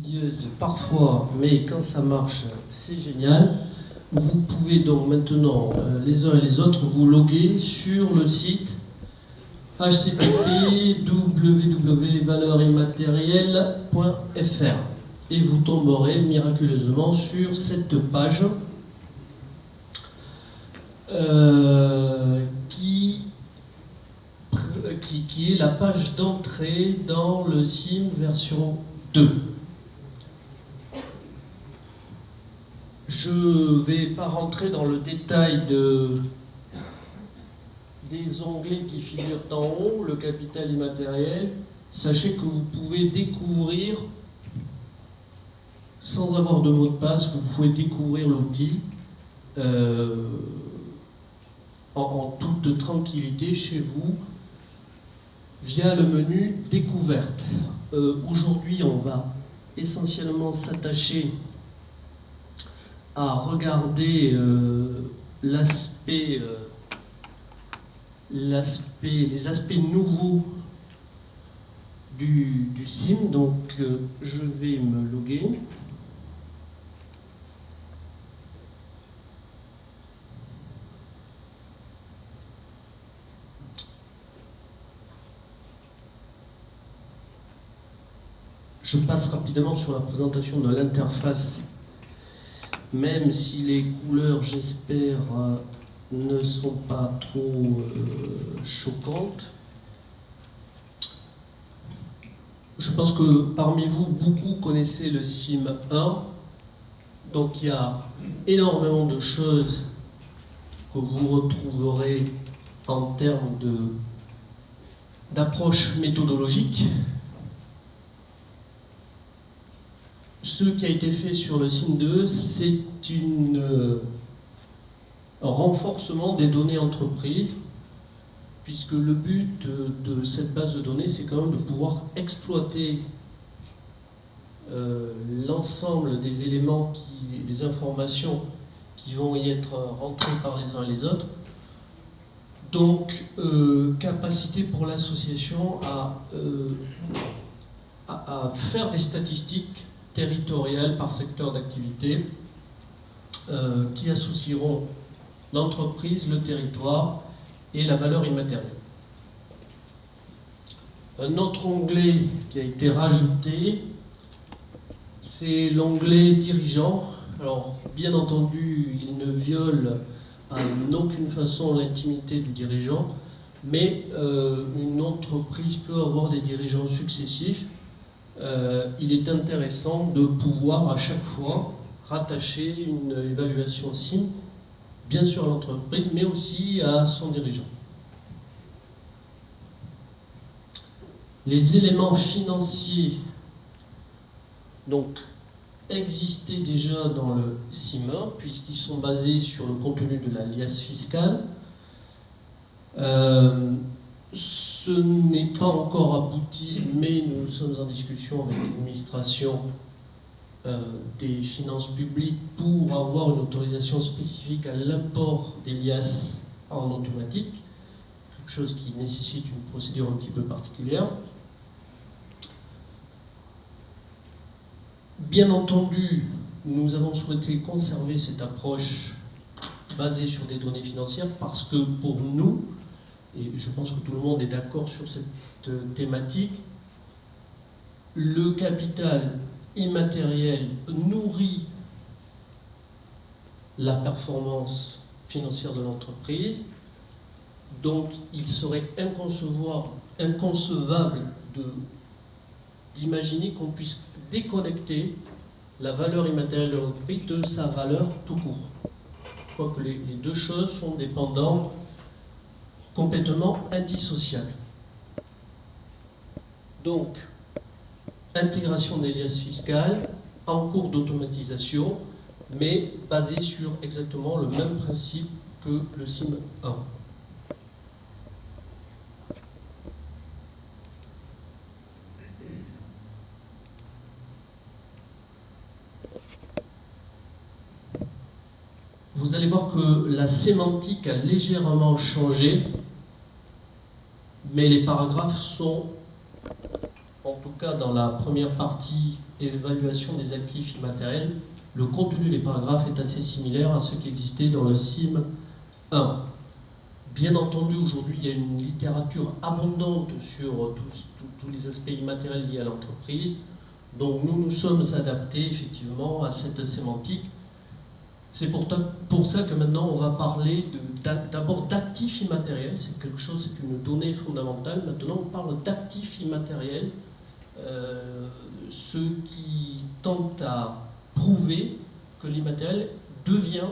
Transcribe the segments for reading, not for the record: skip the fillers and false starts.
fastidieuse parfois, mais quand ça marche, c'est génial. Vous pouvez donc maintenant, les uns et les autres, vous loguer sur le site http://www.valeursimmatérielle.fr et vous tomberez miraculeusement sur cette page qui est la page d'entrée dans le SIM version 2. Je ne vais pas rentrer dans le détail des onglets qui figurent en haut, le capital immatériel. Sachez que vous pouvez découvrir, sans avoir de mot de passe, vous pouvez découvrir l'outil en toute tranquillité chez vous via le menu découverte. Aujourd'hui, on va essentiellement s'attacher à regarder les aspects nouveaux du SIM. Donc je vais me loguer. Je passe rapidement sur la présentation de l'interface, même si les couleurs, j'espère, ne sont pas trop choquantes. Je pense que parmi vous, beaucoup connaissez le SIM 1. Donc il y a énormément de choses que vous retrouverez en termes d'approche méthodologique. Ce qui a été fait sur le SIM 2, c'est un renforcement des données entreprises, puisque le but de cette base de données, c'est quand même de pouvoir exploiter l'ensemble des éléments, des informations qui vont y être rentrées par les uns et les autres. Donc, capacité pour l'association à faire des statistiques territoriales par secteur d'activité qui associeront l'entreprise, le territoire et la valeur immatérielle. Un autre onglet qui a été rajouté, c'est l'onglet dirigeant. Alors, bien entendu, il ne viole en aucune façon l'intimité du dirigeant, mais une entreprise peut avoir des dirigeants successifs. Il est intéressant de pouvoir à chaque fois rattacher une évaluation SIM, bien sûr à l'entreprise, mais aussi à son dirigeant. Les éléments financiers donc existaient déjà dans le SIM 1, puisqu'ils sont basés sur le contenu de la liasse fiscale. Ce n'est pas encore abouti, mais nous sommes en discussion avec l'administration des finances publiques pour avoir une autorisation spécifique à l'import des liasses en automatique, quelque chose qui nécessite une procédure un petit peu particulière. Bien entendu, nous avons souhaité conserver cette approche basée sur des données financières parce que pour nous, et je pense que tout le monde est d'accord sur cette thématique, le capital immatériel nourrit la performance financière de l'entreprise. Donc il serait inconcevable d'imaginer qu'on puisse déconnecter la valeur immatérielle de l'entreprise de sa valeur tout court. Je crois que les deux choses sont dépendantes, complètement indissociables. Donc, intégration des liasses fiscales en cours d'automatisation, mais basée sur exactement le même principe que le SIM 1. Vous allez voir que la sémantique a légèrement changé, mais les paragraphes sont en tout cas dans la première partie, évaluation des actifs immatériels, le contenu des paragraphes est assez similaire à ce qui existait dans le CIM 1. Bien entendu, aujourd'hui, il y a une littérature abondante sur tous les aspects immatériels liés à l'entreprise. Donc nous nous sommes adaptés effectivement à cette sémantique. C'est pour ça que maintenant on va parler d'abord d'actifs immatériels. C'est quelque chose, c'est une donnée fondamentale. Maintenant on parle d'actifs immatériels, ceux qui tentent à prouver que l'immatériel devient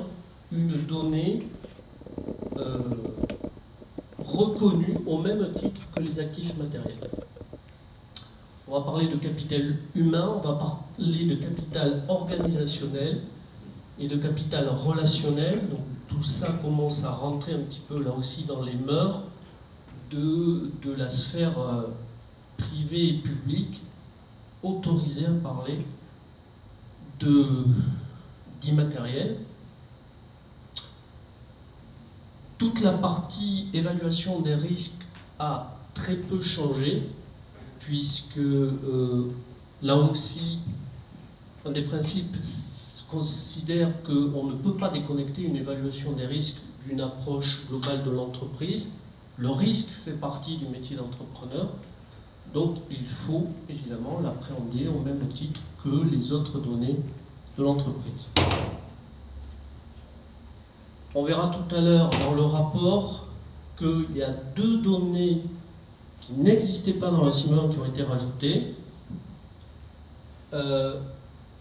une donnée reconnue au même titre que les actifs matériels. On va parler de capital humain, on va parler de capital organisationnel et de capital relationnel. Donc tout ça commence à rentrer un petit peu là aussi dans les mœurs de la sphère privée et publique autorisée à parler d'immatériel. Toute la partie évaluation des risques a très peu changé, puisque là aussi, un des principes considère qu'on ne peut pas déconnecter une évaluation des risques d'une approche globale de l'entreprise. Le risque fait partie du métier d'entrepreneur, donc il faut évidemment l'appréhender au même titre que les autres données de l'entreprise. On verra tout à l'heure dans le rapport qu'il y a deux données qui n'existaient pas dans la CIM 1 qui ont été rajoutées.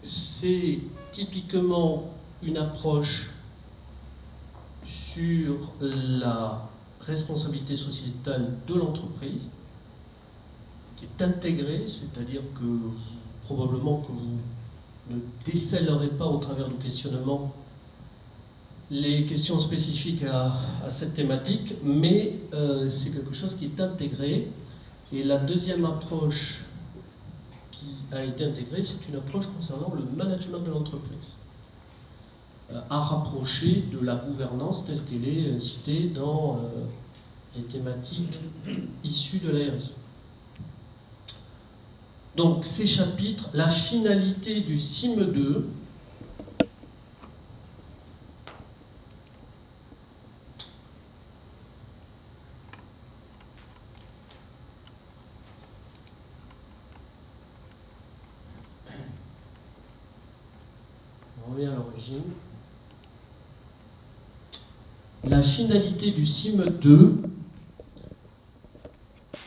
C'est typiquement une approche sur la responsabilité sociétale de l'entreprise qui est intégrée, c'est-à-dire que probablement que vous ne décèlerez pas au travers du questionnement les questions spécifiques à cette thématique, mais c'est quelque chose qui est intégré. Et la deuxième approche qui a été intégrée, c'est une approche concernant le management de l'entreprise, à rapprocher de la gouvernance telle qu'elle est citée dans les thématiques issues de la RSE. Donc ces chapitres, la finalité du CIM 2, on revient à l'origine. La finalité du CIM 2,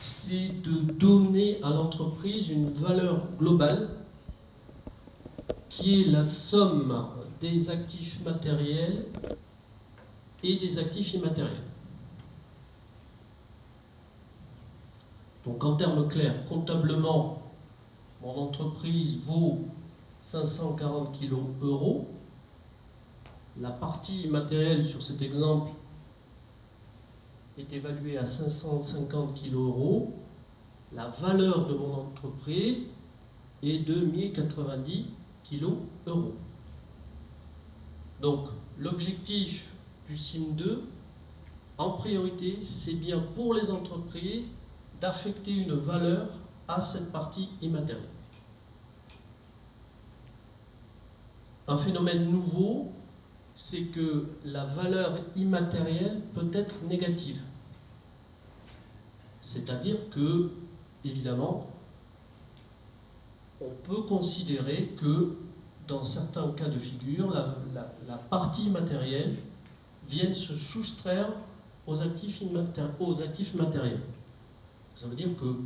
c'est de donner à l'entreprise une valeur globale qui est la somme des actifs matériels et des actifs immatériels. Donc en termes clairs, comptablement, mon entreprise vaut 540 kg. La partie immatérielle sur cet exemple est évaluée à 550 kg. La valeur de mon entreprise est de 1090 kg. Donc l'objectif du CIM 2, en priorité, c'est bien pour les entreprises d'affecter une valeur à cette partie immatérielle. Un phénomène nouveau, c'est que la valeur immatérielle peut être négative. C'est-à-dire que, évidemment, on peut considérer que, dans certains cas de figure, la partie immatérielle vienne se soustraire aux actifs matériels. Ça veut dire que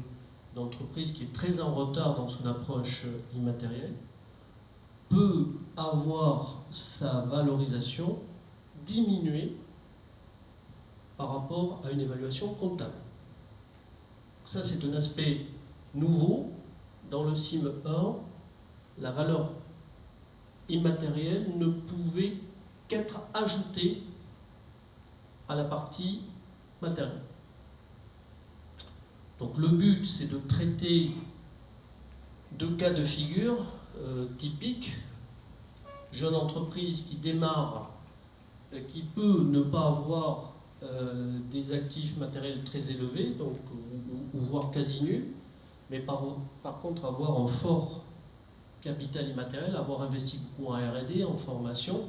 l'entreprise qui est très en retard dans son approche immatérielle peut avoir sa valorisation diminuée par rapport à une évaluation comptable. Ça, c'est un aspect nouveau. Dans le CIM 1, la valeur immatérielle ne pouvait qu'être ajoutée à la partie matérielle. Donc le but, c'est de traiter deux cas de figure typiques. Jeune entreprise qui démarre, qui peut ne pas avoir des actifs matériels très élevés, donc, ou voire quasi nuls, mais par contre avoir un fort capital immatériel, avoir investi beaucoup en R&D, en formation,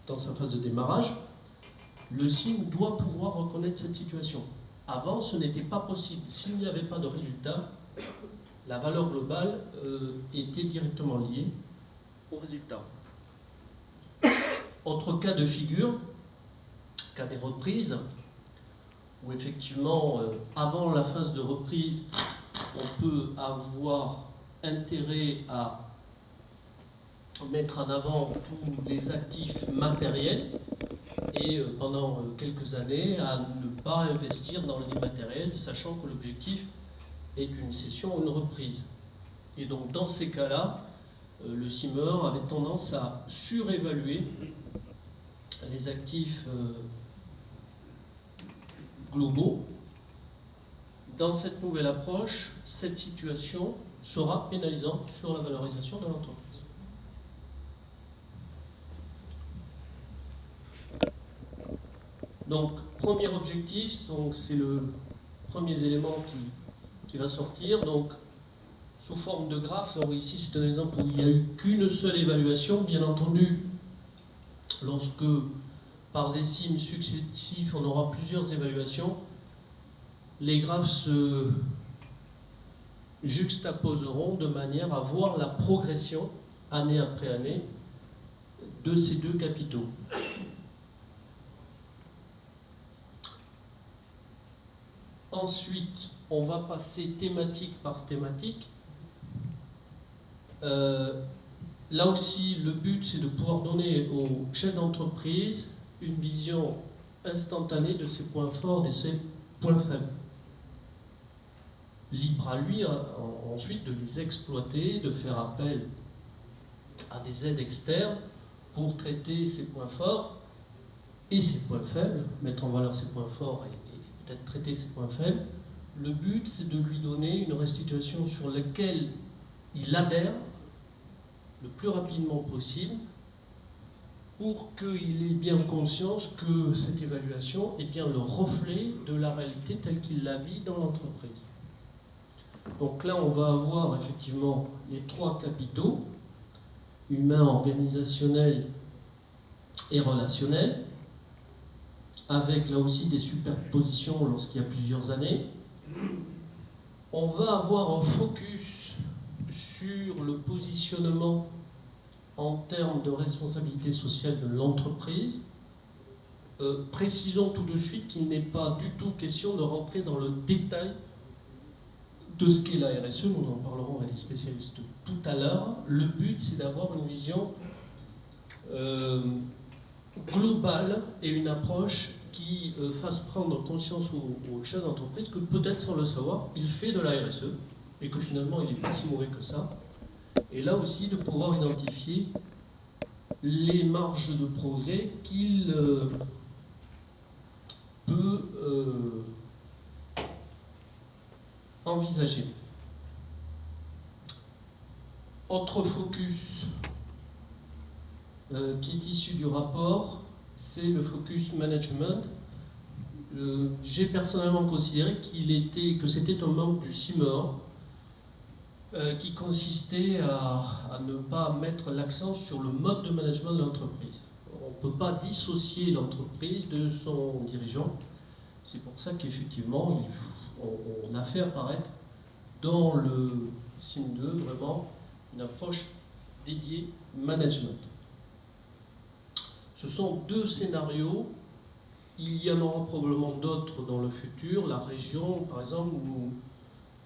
dans sa phase de démarrage, le CIM doit pouvoir reconnaître cette situation. Avant, ce n'était pas possible. S'il n'y avait pas de résultat, la valeur globale était directement liée au résultat. Autre cas de figure, cas des reprises, où effectivement, avant la phase de reprise, on peut avoir intérêt à mettre en avant tous les actifs matériels et pendant quelques années à ne pas investir dans l'immatériel, sachant que l'objectif est une cession ou une reprise. Et donc dans ces cas-là, le CIMer avait tendance à surévaluer les actifs globaux. Dans cette nouvelle approche, cette situation sera pénalisante sur la valorisation de l'entreprise. Donc, premier objectif, c'est le premier élément qui va sortir. Donc, sous forme de graphe, alors ici c'est un exemple où il n'y a eu qu'une seule évaluation. Bien entendu, lorsque par des CIM successifs, on aura plusieurs évaluations, les graphes se juxtaposeront de manière à voir la progression, année après année, de ces deux capitaux. Ensuite, on va passer thématique par thématique. Là aussi, le but, c'est de pouvoir donner aux chefs d'entreprise une vision instantanée de ses points forts et de ses points faibles. Libre à lui, ensuite, de les exploiter, de faire appel à des aides externes pour traiter ses points forts et ses points faibles, mettre en valeur ses points forts et peut-être traiter ses points faibles. Le but, c'est de lui donner une restitution sur laquelle il adhère le plus rapidement possible pour qu'il ait bien conscience que cette évaluation est bien le reflet de la réalité telle qu'il la vit dans l'entreprise. Donc là, on va avoir effectivement les trois capitaux, humain, organisationnel et relationnel, avec là aussi des superpositions lorsqu'il y a plusieurs années. On va avoir un focus sur le positionnement en termes de responsabilité sociale de l'entreprise. Précisons tout de suite qu'il n'est pas du tout question de rentrer dans le détail de ce qu'est la RSE, nous en parlerons avec les spécialistes tout à l'heure. Le but, c'est d'avoir une vision globale et une approche qui fasse prendre conscience aux chefs d'entreprise que peut-être sans le savoir, il fait de la RSE et que finalement il n'est pas si mauvais que ça. Et là aussi de pouvoir identifier les marges de progrès qu'il peut envisager. Autre focus qui est issu du rapport, c'est le focus management. J'ai personnellement considéré que c'était un manque du CIMer qui consistait à ne pas mettre l'accent sur le mode de management de l'entreprise. On ne peut pas dissocier l'entreprise de son dirigeant. C'est pour ça qu'effectivement, on a fait apparaître dans le CIM 2 vraiment une approche dédiée management. Ce sont deux scénarios. Il y en aura probablement d'autres dans le futur. La région, par exemple,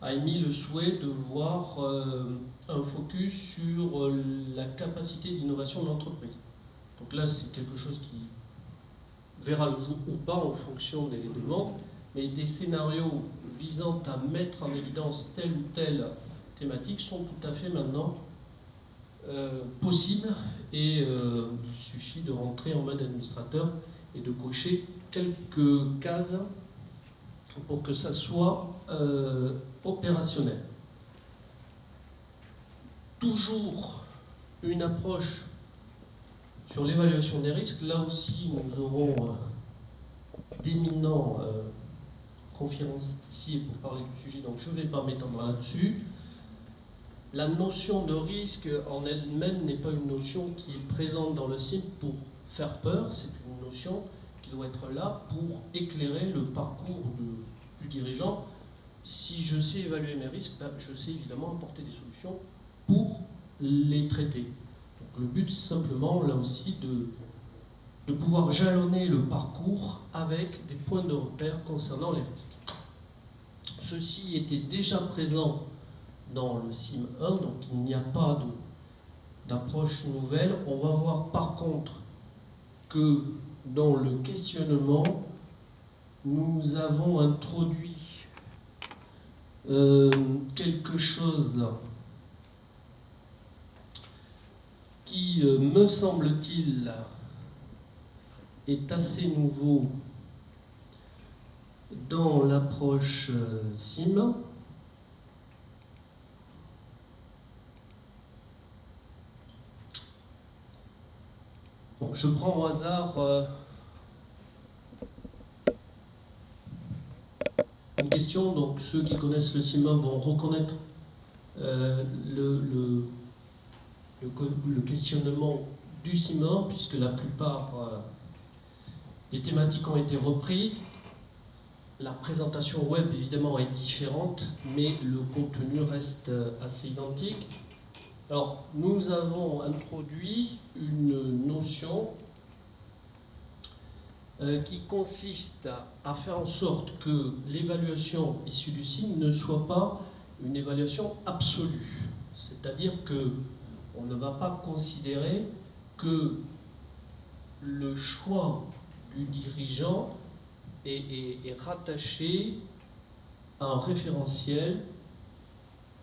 a émis le souhait de voir un focus sur la capacité d'innovation de l'entreprise. Donc là, c'est quelque chose qui verra le jour ou pas en fonction des demandes, mais des scénarios visant à mettre en évidence telle ou telle thématique sont tout à fait maintenant possibles et il suffit de rentrer en mode administrateur et de cocher quelques cases pour que ça soit opérationnel. Toujours une approche sur l'évaluation des risques. Là aussi, nous aurons d'éminents conférencier pour parler du sujet, donc je ne vais pas m'étendre là-dessus. La notion de risque en elle-même n'est pas une notion qui est présente dans le CIM pour faire peur, c'est une notion qui doit être là pour éclairer le parcours du dirigeant. Si je sais évaluer mes risques, ben, je sais évidemment apporter des solutions pour les traiter. Donc, le but, c'est simplement, là aussi, de pouvoir jalonner le parcours avec des points de repère concernant les risques. Ceci était déjà présent dans le CIM 1, donc il n'y a pas d'approche nouvelle. On va voir par contre que dans le questionnement, nous avons introduit quelque chose qui, me semble-t-il, est assez nouveau dans l'approche CIM. Bon, je prends au hasard une question, donc ceux qui connaissent le CIM vont reconnaître le questionnement du CIM, puisque la plupart des thématiques ont été reprises. La présentation web, évidemment, est différente, mais le contenu reste assez identique. Alors, nous avons introduit une notion qui consiste à faire en sorte que l'évaluation issue du CIM ne soit pas une évaluation absolue. C'est-à-dire qu'on ne va pas considérer que le choix du dirigeant est rattaché à un référentiel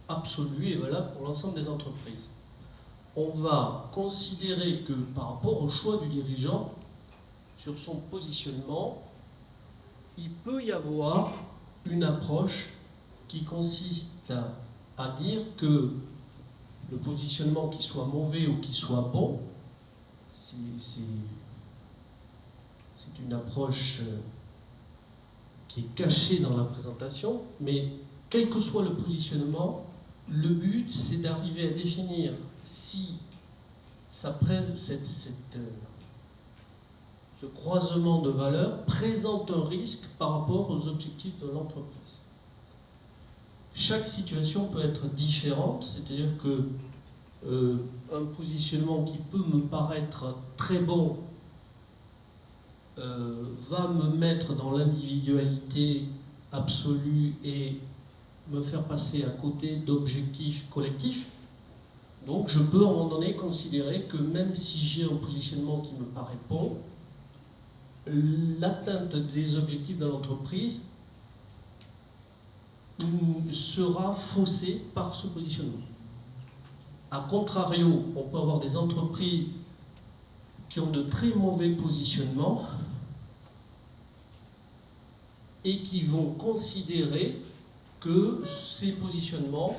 absolu et valable pour l'ensemble des entreprises. On va considérer que par rapport au choix du dirigeant, sur son positionnement, il peut y avoir une approche qui consiste à dire que le positionnement, qui soit mauvais ou qui soit bon, c'est une approche qui est cachée dans la présentation, mais quel que soit le positionnement, le but, c'est d'arriver à définir si ce croisement de valeurs présente un risque par rapport aux objectifs de l'entreprise. Chaque situation peut être différente, c'est-à-dire que un positionnement qui peut me paraître très bon va me mettre dans l'individualité absolue et me faire passer à côté d'objectifs collectifs. Donc je peux à un moment donné considérer que même si j'ai un positionnement qui me paraît bon, l'atteinte des objectifs de l'entreprise sera faussée par ce positionnement. A contrario, on peut avoir des entreprises qui ont de très mauvais positionnements et qui vont considérer que ces positionnements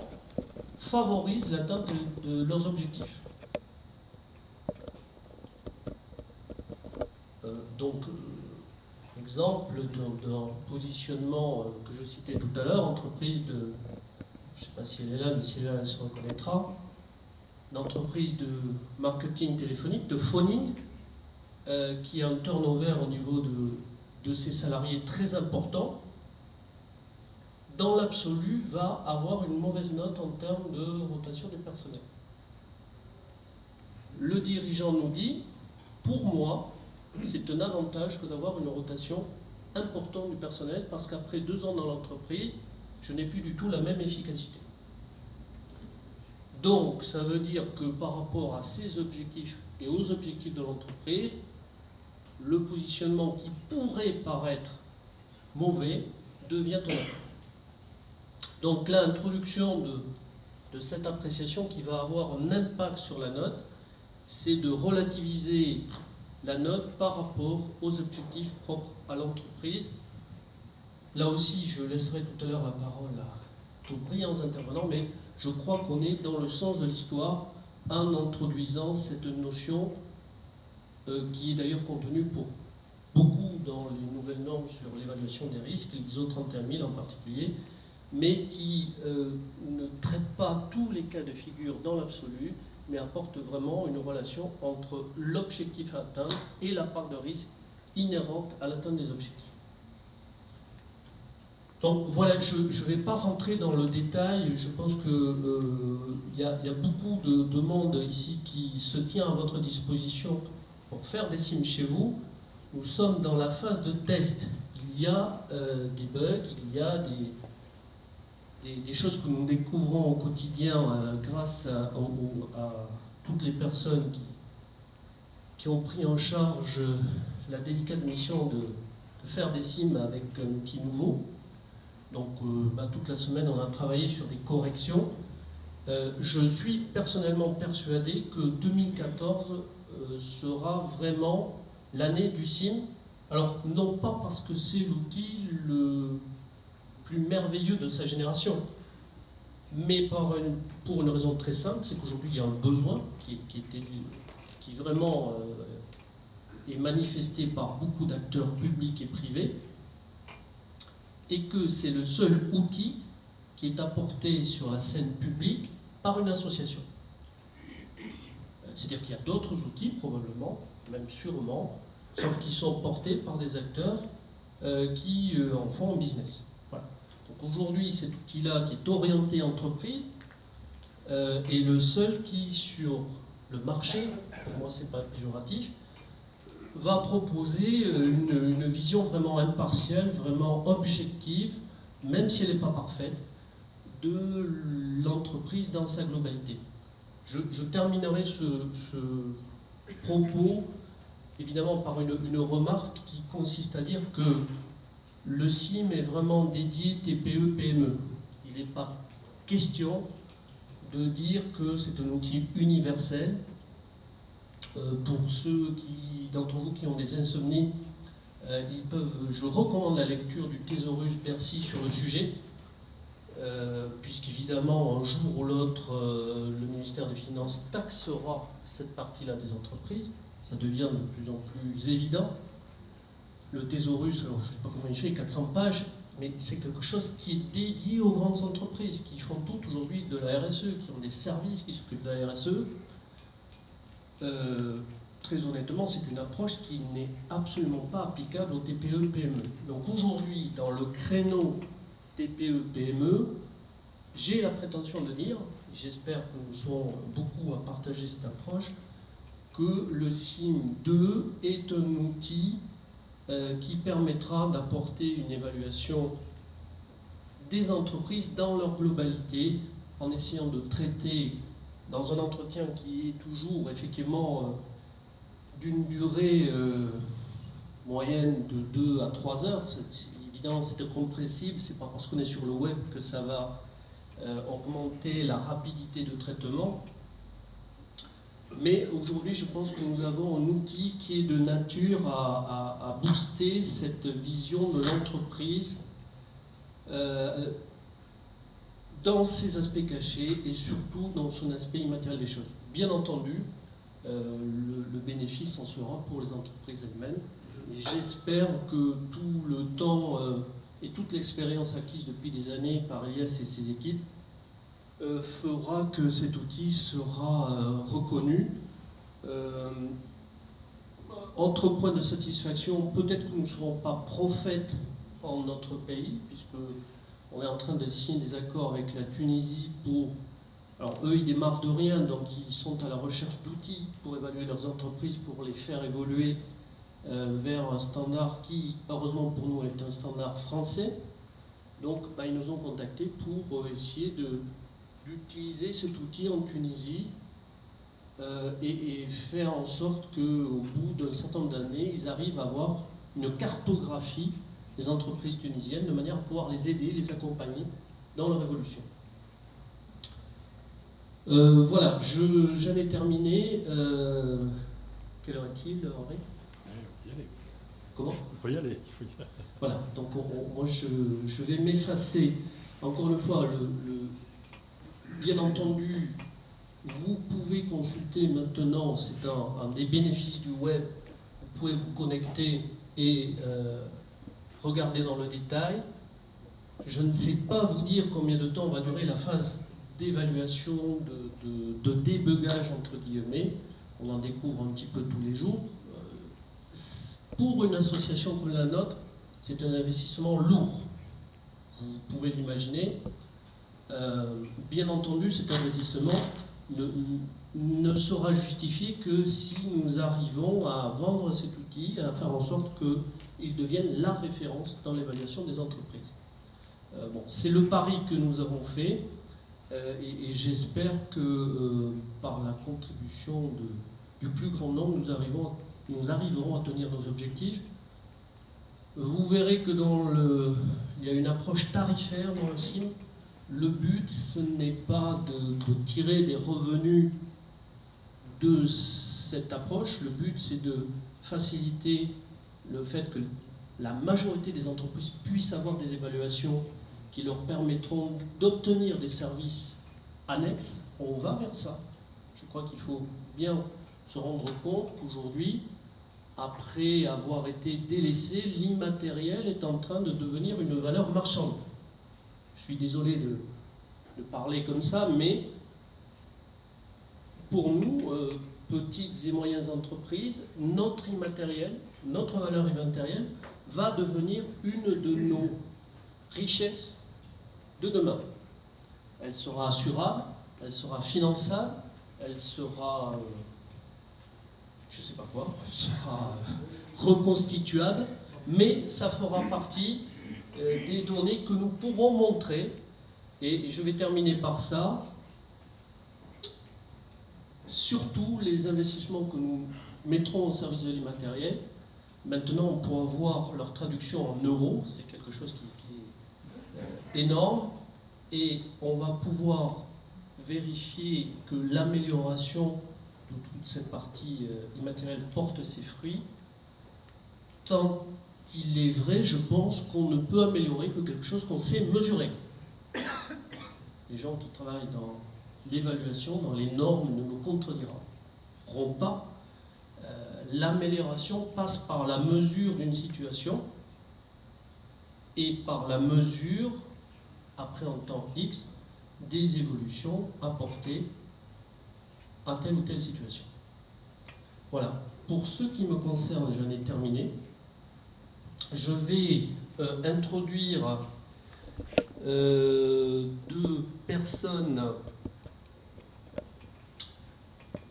favorisent l'atteinte de leurs objectifs. Exemple d'un positionnement que je citais tout à l'heure, entreprise de, je ne sais pas si elle est là, mais si elle est là, elle se reconnaîtra, d'entreprise de marketing téléphonique, de phoning, qui a un turnover au niveau de ses salariés très important, dans l'absolu, va avoir une mauvaise note en termes de rotation du personnel. Le dirigeant nous dit, pour moi, c'est un avantage que d'avoir une rotation importante du personnel, parce qu'après 2 ans dans l'entreprise, je n'ai plus du tout la même efficacité. Donc, ça veut dire que par rapport à ses objectifs et aux objectifs de l'entreprise, le positionnement qui pourrait paraître mauvais devient honnête. Donc, l'introduction de cette appréciation qui va avoir un impact sur la note, c'est de relativiser la note par rapport aux objectifs propres à l'entreprise. Là aussi, je laisserai tout à l'heure la parole à tous brillants intervenants, mais je crois qu'on est dans le sens de l'histoire en introduisant cette notion qui est d'ailleurs contenue pour beaucoup dans les nouvelles normes sur l'évaluation des risques, l'ISO 31000 en particulier, mais qui ne traite pas tous les cas de figure dans l'absolu, mais apporte vraiment une relation entre l'objectif à atteindre et la part de risque inhérente à l'atteinte des objectifs. Donc voilà, je ne vais pas rentrer dans le détail, je pense qu'il y a beaucoup de monde ici qui se tient à votre disposition pour faire des sims chez vous. Nous sommes dans la phase de test. Il y a des bugs, il y a des choses que nous découvrons au quotidien grâce à toutes les personnes qui ont pris en charge la délicate mission de faire des sims avec un outil nouveau. Donc toute la semaine on a travaillé sur des corrections. Je suis personnellement persuadé que 2014 sera vraiment l'année du sim. Alors non pas parce que c'est l'outil le plus merveilleux de sa génération, mais pour une raison très simple, c'est qu'aujourd'hui il y a un besoin qui vraiment est manifesté par beaucoup d'acteurs publics et privés, et que c'est le seul outil qui est apporté sur la scène publique par une association. C'est-à-dire qu'il y a d'autres outils, probablement, même sûrement, sauf qu'ils sont portés par des acteurs qui en font un business. Voilà. Donc aujourd'hui, cet outil-là qui est orienté entreprise est le seul qui, sur le marché, pour moi c'est pas péjoratif, va proposer une vision vraiment impartiale, vraiment objective, même si elle n'est pas parfaite, de l'entreprise dans sa globalité. Je terminerai ce propos évidemment par une remarque qui consiste à dire que le SIM est vraiment dédié TPE-PME. Il n'est pas question de dire que c'est un outil universel. Pour ceux d'entre vous qui ont des insomnies, je recommande la lecture du Thésaurus Bercy sur le sujet, puisqu'évidemment, un jour ou l'autre, le ministère des Finances taxera cette partie-là des entreprises. Ça devient de plus en plus évident. Le Thésaurus, alors je ne sais pas comment il fait, 400 pages, mais c'est quelque chose qui est dédié aux grandes entreprises, qui font toutes aujourd'hui de la RSE, qui ont des services qui s'occupent de la RSE. Très honnêtement, c'est une approche qui n'est absolument pas applicable aux TPE-PME. Donc aujourd'hui, dans le créneau TPE-PME, j'ai la prétention de dire, et j'espère que nous serons beaucoup à partager cette approche, que le SIM 2 est un outil qui permettra d'apporter une évaluation des entreprises dans leur globalité, en essayant de traiter dans un entretien qui est toujours effectivement d'une durée moyenne de 2 à 3 heures. C'est évident, c'est incompressible, c'est pas parce qu'on est sur le web que ça va augmenter la rapidité de traitement. Mais aujourd'hui, je pense que nous avons un outil qui est de nature à booster cette vision de l'entreprise dans ses aspects cachés et surtout dans son aspect immatériel des choses. Bien entendu, le bénéfice en sera pour les entreprises elles-mêmes. Et j'espère que tout le temps et toute l'expérience acquise depuis des années par Elias et ses équipes fera que cet outil sera reconnu. Autre point de satisfaction, peut-être que nous ne serons pas prophètes en notre pays, puisque on est en train de signer des accords avec la Tunisie pour... Alors eux, ils démarrent de rien, donc ils sont à la recherche d'outils pour évaluer leurs entreprises, pour les faire évoluer vers un standard qui, heureusement pour nous, est un standard français. Donc ils nous ont contactés pour essayer d'utiliser cet outil en Tunisie et faire en sorte qu'au bout d'un certain nombre d'années, ils arrivent à avoir une cartographie des entreprises tunisiennes de manière à pouvoir les aider, les accompagner dans leur évolution. Voilà, j'en ai terminé. Quelle heure est-il, Henri ? Il faut y aller. Comment ? Il faut y aller. Voilà, donc moi je vais m'effacer. Encore une fois, bien entendu, vous pouvez consulter maintenant, c'est un des bénéfices du web, vous pouvez vous connecter et regarder dans le détail. Je ne sais pas vous dire combien de temps va durer la phase d'évaluation, de débugage entre guillemets. On en découvre un petit peu tous les jours. Pour une association comme la nôtre, c'est un investissement lourd. Vous pouvez l'imaginer. Bien entendu, cet investissement ne sera justifié que si nous arrivons à vendre cet outil, à faire en sorte qu'il devienne la référence dans l'évaluation des entreprises. Bon, c'est le pari que nous avons fait et j'espère que par la contribution du plus grand nombre, nous arriverons à tenir nos objectifs. Vous verrez que il y a une approche tarifaire dans le CIM. Le but, ce n'est pas de tirer des revenus de cette approche. Le but, c'est de faciliter le fait que la majorité des entreprises puissent avoir des évaluations qui leur permettront d'obtenir des services annexes. On va vers ça. Je crois qu'il faut bien se rendre compte qu'aujourd'hui, après avoir été délaissé, l'immatériel est en train de devenir une valeur marchande. Je suis désolé de parler comme ça, mais pour nous, petites et moyennes entreprises, notre immatériel, notre valeur immatérielle, va devenir une de nos richesses de demain. Elle sera assurable, elle sera finançable, elle sera, je ne sais pas quoi, elle sera reconstituable, mais ça fera partie des données que nous pourrons montrer. Et je vais terminer par ça. Surtout les investissements que nous mettrons au service de l'immatériel. Maintenant, on pourra voir leur traduction en euros. C'est quelque chose qui est énorme. Et on va pouvoir vérifier que l'amélioration de toute cette partie immatérielle porte ses fruits. Tant il est vrai, je pense qu'on ne peut améliorer que quelque chose qu'on sait mesurer. Les gens qui travaillent dans l'évaluation, dans les normes, ne me contrediront pas. L'amélioration passe par la mesure d'une situation et par la mesure, après un temps X, des évolutions apportées à telle ou telle situation. Voilà. Pour ce qui me concerne, j'en ai terminé. Je vais introduire deux personnes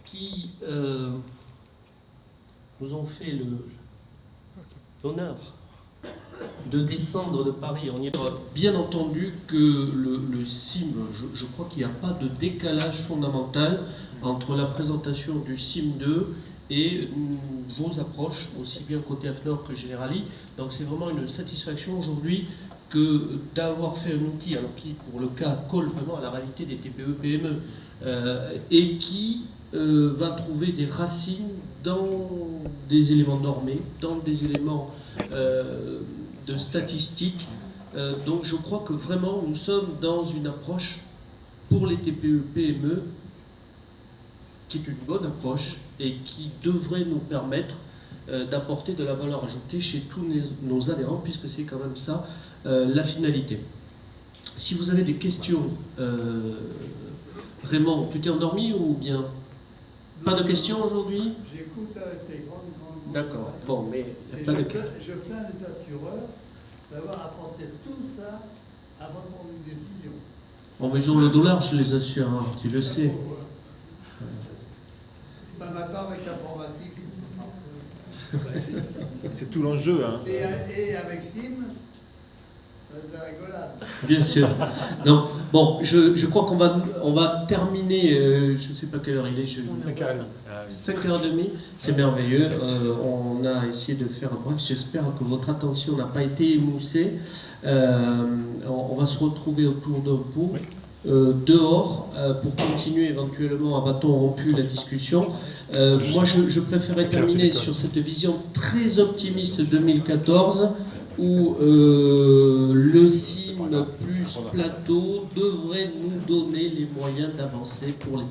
qui nous ont fait l'honneur de descendre de Paris. On y a bien entendu que le CIM, je crois qu'il n'y a pas de décalage fondamental entre la présentation du CIM 2 et vos approches, aussi bien côté AFNOR que Generali. Donc c'est vraiment une satisfaction aujourd'hui que d'avoir fait un outil alors qui, pour le cas, colle vraiment à la réalité des TPE-PME et qui va trouver des racines dans des éléments normés, dans des éléments de statistiques. Donc je crois que vraiment nous sommes dans une approche pour les TPE-PME qui est une bonne approche et qui devrait nous permettre d'apporter de la valeur ajoutée chez tous nos adhérents, puisque c'est quand même ça la finalité. Si vous avez des questions, Raymond, tu t'es endormi ou bien? Pas de questions aujourd'hui? J'écoute avec tes grandes... D'accord, bon, mais il n'y a pas de questions. Je plains les assureurs d'avoir à penser tout ça avant de prendre une décision. Bon, mais ils ont le dollar chez les assureurs, tu le sais. Maintenant avec l'informatique. C'est tout l'enjeu. Hein. Et avec SIM, c'est de la rigolade. Bien sûr. Non, bon, je crois qu'on va terminer, je ne sais pas quelle heure il est. 5h30, c'est merveilleux. On a essayé de faire bref. J'espère que votre attention n'a pas été émoussée. On va se retrouver autour d'un pot. Dehors pour continuer éventuellement à bâton rompu la discussion. Moi, je préférais terminer sur cette vision très optimiste 2014 où le CIM plus plateau devrait nous donner les moyens d'avancer pour les